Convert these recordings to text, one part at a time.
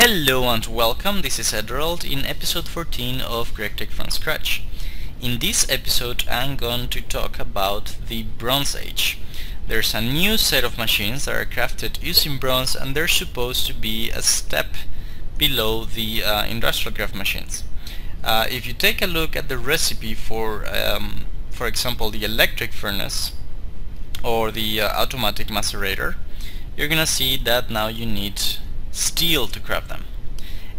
Hello and welcome, this is Edoreld in episode 14 of GregTech from Scratch. In this episode I'm going to talk about the Bronze Age. There's a new set of machines that are crafted using bronze, and they're supposed to be a step below the industrial craft machines. If you take a look at the recipe for example, the electric furnace or the automatic macerator, you're gonna see that now you need steel to craft them.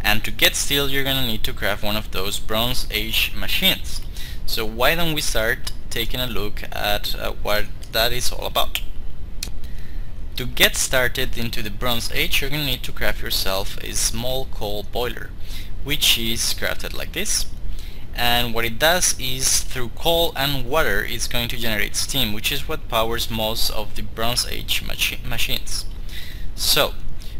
And to get steel you're gonna need to craft one of those Bronze Age machines. So why don't we start taking a look at what that is all about. To get started into the Bronze Age you're gonna need to craft yourself a small coal boiler, which is crafted like this. And what it does is, through coal and water, it's going to generate steam, which is what powers most of the Bronze Age machines. So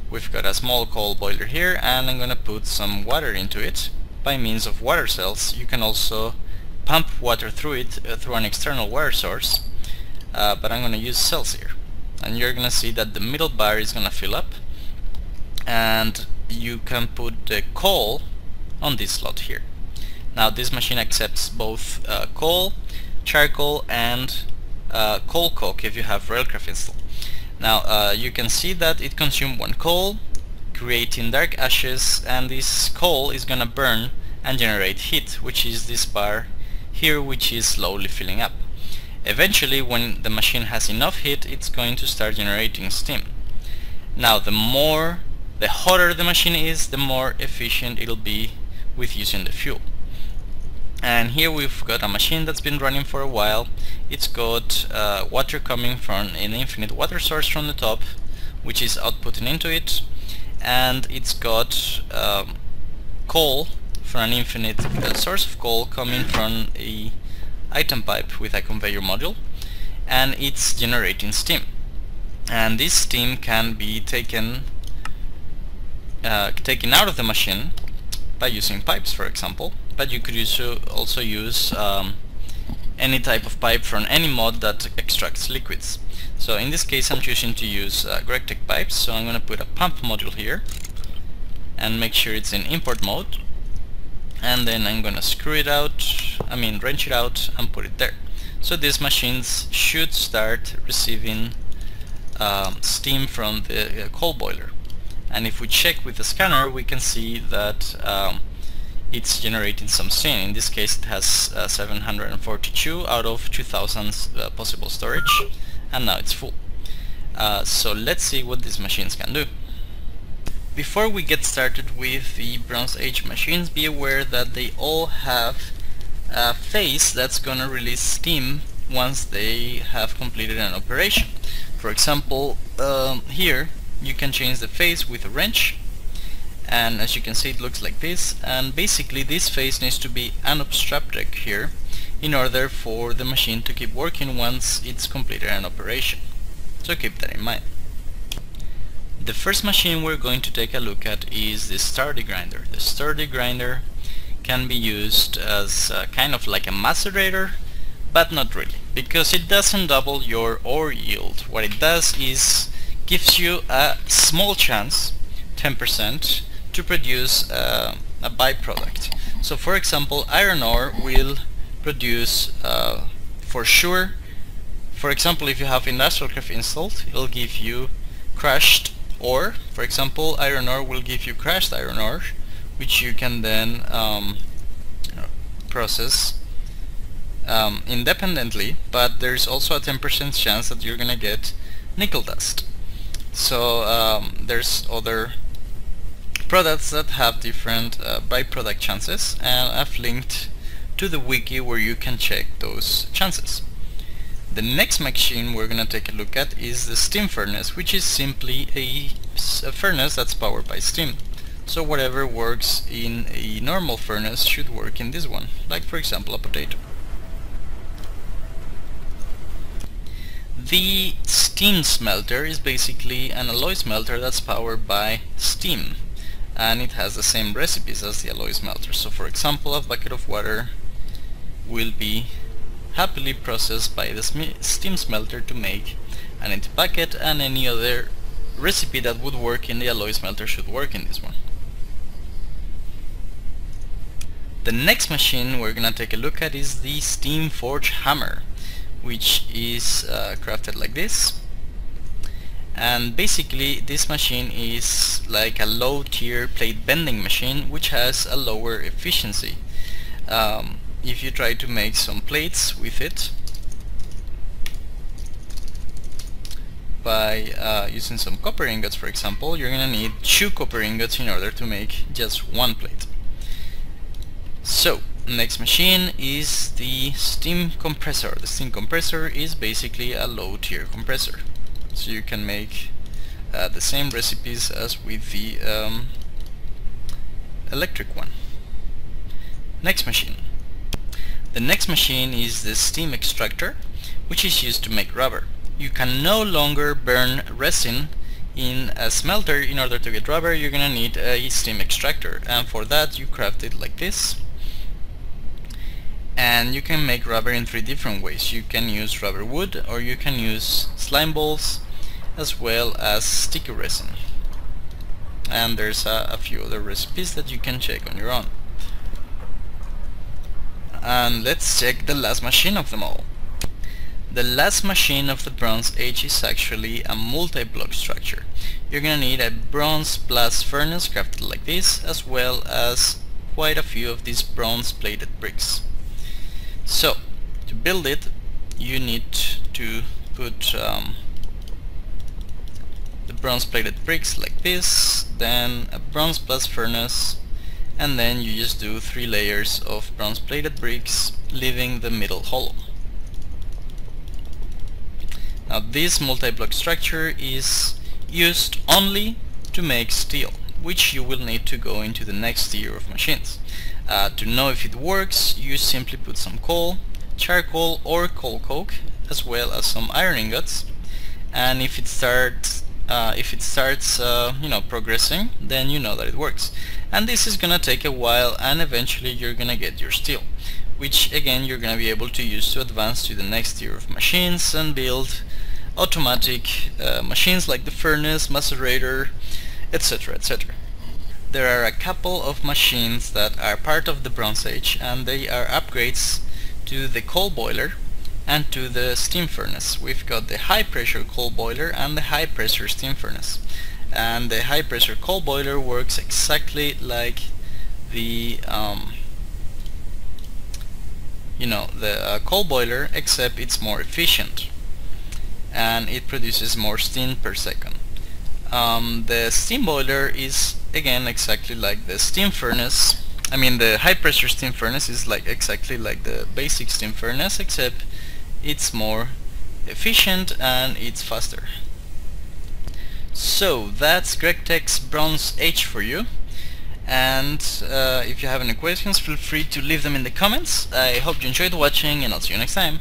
we've got a small coal boiler here, and I'm gonna put some water into it by means of water cells. You can also pump water through it through an external water source, but I'm gonna use cells here. And you're gonna see that the middle bar is gonna fill up, and you can put the coal on this slot here. Now this machine accepts both coal, charcoal, and coal coke if you have Railcraft installed. Now you can see that it consumed one coal, creating dark ashes, and this coal is gonna burn and generate heat, which is this bar here, which is slowly filling up. Eventually, when the machine has enough heat, it's going to start generating steam. Now the hotter the machine is, the more efficient it'll be with using the fuel. And here we've got a machine that's been running for a while. It's got water coming from an infinite water source from the top, which is outputting into it, and it's got coal from an infinite source of coal coming from a item pipe with a conveyor module, and it's generating steam. And this steam can be taken out of the machine by using pipes, for example, but you could also use any type of pipe from any mod that extracts liquids. So in this case I'm choosing to use GregTech pipes, so I'm going to put a pump module here and make sure it's in import mode, and then I'm going to wrench it out and put it there. So these machines should start receiving steam from the coal boiler. And if we check with the scanner, we can see that it's generating some steam. In this case it has 742 out of 2000 possible storage, and now it's full. So let's see what these machines can do. Before we get started with the Bronze Age machines, be aware that they all have a phase that's gonna release steam once they have completed an operation. For example, here you can change the phase with a wrench, and as you can see it looks like this, and basically this phase needs to be unobstructed here in order for the machine to keep working once it's completed an operation. So keep that in mind. The first machine we're going to take a look at is the sturdy grinder. The sturdy grinder can be used as kind of like a macerator, but not really, because it doesn't double your ore yield. What it does is gives you a small chance, 10%, to produce a byproduct. So for example, iron ore will produce for sure, for example, if you have industrial craft installed, it'll give you crushed ore. For example, iron ore will give you crushed iron ore, which you can then process independently, but there's also a 10% chance that you're gonna get nickel dust. So there's other products that have different byproduct chances, and I've linked to the wiki where you can check those chances. The next machine we're going to take a look at is the steam furnace, which is simply a furnace that's powered by steam. So whatever works in a normal furnace should work in this one, like for example a potato. The steam smelter is basically an alloy smelter that's powered by steam, and it has the same recipes as the alloy smelter. So for example, a bucket of water will be happily processed by the steam smelter to make an empty bucket, and any other recipe that would work in the alloy smelter should work in this one. The next machine we're gonna take a look at is the Steam Forge Hammer, which is crafted like this. And basically this machine is like a low tier plate bending machine which has a lower efficiency. If you try to make some plates with it by using some copper ingots, for example, you're gonna need 2 copper ingots in order to make just 1 plate. So next machine is the steam compressor. The steam compressor is basically a low tier compressor, so you can make the same recipes as with the electric one. Next machine. The next machine is the steam extractor, which is used to make rubber. You can no longer burn resin in a smelter. In order to get rubber, you're gonna need a steam extractor, and for that you craft it like this. And you can make rubber in 3 different ways. You can use rubber wood, or you can use slime balls, as well as sticky resin. And there's a few other recipes that you can check on your own. And let's check the last machine of them all. The last machine of the Bronze Age is actually a multi-block structure. You're gonna need a bronze blast furnace crafted like this, as well as quite a few of these bronze plated bricks. So to build it, you need to put the bronze plated bricks like this, then a bronze blast furnace, and then you just do 3 layers of bronze plated bricks, leaving the middle hollow. Now this multi-block structure is used only to make steel, which you will need to go into the next tier of machines. To know if it works, you simply put some coal, charcoal or coal coke, as well as some iron ingots, and if it starts progressing, then you know that it works. And this is gonna take a while, and eventually you're gonna get your steel, which again you're gonna be able to use to advance to the next tier of machines and build automatic machines like the furnace, macerator, etc, etc. There are a couple of machines that are part of the Bronze Age, and they are upgrades to the coal boiler and to the steam furnace. We've got the high pressure coal boiler and the high pressure steam furnace. And the high pressure coal boiler works exactly like the coal boiler, except it's more efficient and it produces more steam per second. The steam boiler is again exactly like the steam furnace. I mean, the high pressure steam furnace is like exactly like the basic steam furnace, except it's more efficient and it's faster. So that's GregTech's Bronze Age for you. And if you have any questions, feel free to leave them in the comments. I hope you enjoyed watching, and I'll see you next time.